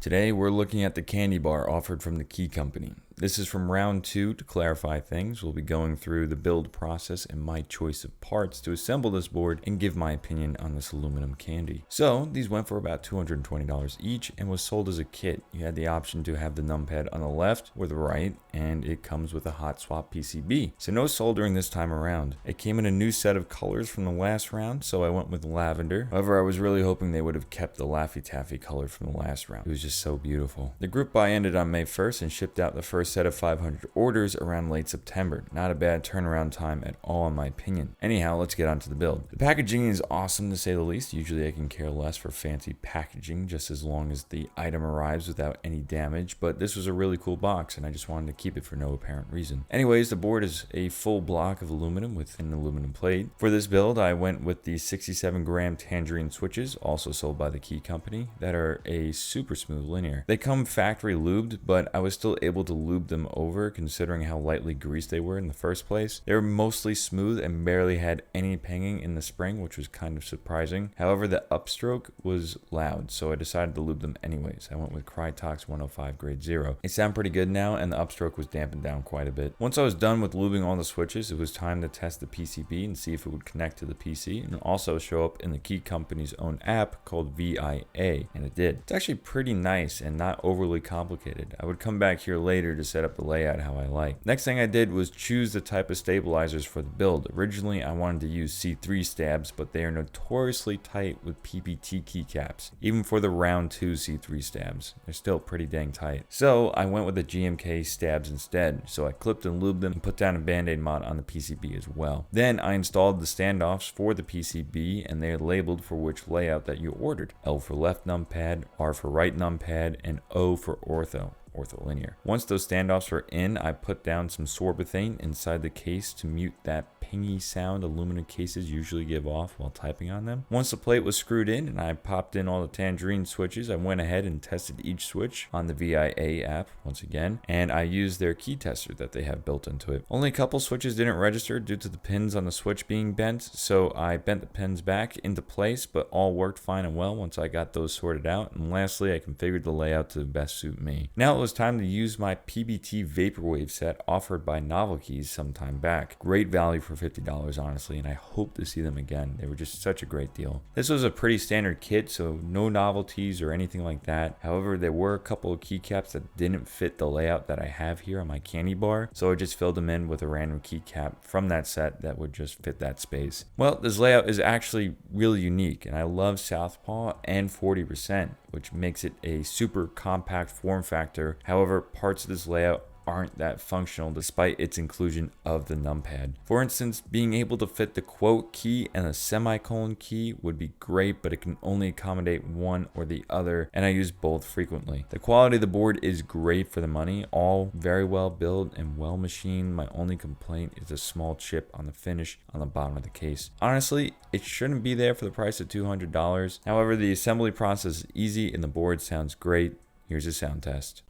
Today we're looking at the candy bar offered from the Key Company. This is from round 2 to clarify things. We'll be going through the build process and my choice of parts to assemble this board and give my opinion on this aluminum candy. So these went for about $220 each and was sold as a kit. You had the option to have the numpad on the left or the right, and it comes with a hot swap PCB. So no soldering this time around. It came in a new set of colors from the last round, so I went with lavender. However, I was really hoping they would have kept the Laffy Taffy color from the last round. It was just so beautiful. The group buy ended on May 1st and shipped out the first set of 500 orders around late September. Not a bad turnaround time at all in my opinion. Anyhow, let's get on to the build. The packaging is awesome to say the least. Usually I can care less for fancy packaging just as long as the item arrives without any damage, but this was a really cool box and I just wanted to keep it for no apparent reason. Anyways, the board is a full block of aluminum with an aluminum plate. For this build, I went with the 67 gram Tangerine switches, also sold by the Key Company, that are a super smooth linear. They come factory lubed, but I was still able to lube them over considering how lightly greased they were in the first place. They were mostly smooth and barely had any pinging in the spring, which was kind of surprising. However, the upstroke was loud, so I decided to lube them anyways. I went with Krytox 105 grade 0. They sound pretty good now, and the upstroke was dampened down quite a bit. Once I was done with lubing all the switches, it was time to test the PCB and see if it would connect to the PC and also show up in the Key Company's own app called VIA, and it did. It's actually pretty nice and not overly complicated. I would come back here later to set up the layout how I like. Next thing I did was choose the type of stabilizers for the build. Originally I wanted to use C3 stabs, but they are notoriously tight with PPT keycaps. Even for the round 2 C3 stabs, they're still pretty dang tight. So I went with the GMK Stabs instead. So I clipped and lubed them and put down a band-aid mod on the PCB as well. Then I installed the standoffs for the PCB and they are labeled for which layout that you ordered. L for left numpad, R for right numpad, and O for ortholinear. Once those standoffs were in, I put down some sorbothane inside the case to mute that pingy sound aluminum cases usually give off while typing on them. Once the plate was screwed in and I popped in all the Tangerine switches, I went ahead and tested each switch on the VIA app once again, and I used their key tester that they have built into it. Only a couple switches didn't register due to the pins on the switch being bent, so I bent the pins back into place, but all worked fine and well once I got those sorted out. And lastly, I configured the layout to best suit me. Now it was time to use my PBT Vaporwave set offered by Novelkeys some time back. Great value for $50 honestly, and I hope to see them again. They were just such a great deal. This was a pretty standard kit, so no novelties or anything like that. However, there were a couple of keycaps that didn't fit the layout that I have here on my candy bar, so I just filled them in with a random keycap from that set that would just fit that space. Well, this layout is actually really unique, and I love Southpaw and 40%, which makes it a super compact form factor. However, parts of this layout aren't that functional despite its inclusion of the numpad. For instance, being able to fit the quote key and a semicolon key would be great, but it can only accommodate one or the other, and I use both frequently. The quality of the board is great for the money, all very well built and well machined. My only complaint is a small chip on the finish on the bottom of the case. Honestly, it shouldn't be there for the price of $200. However, the assembly process is easy and the board sounds great. Here's a sound test.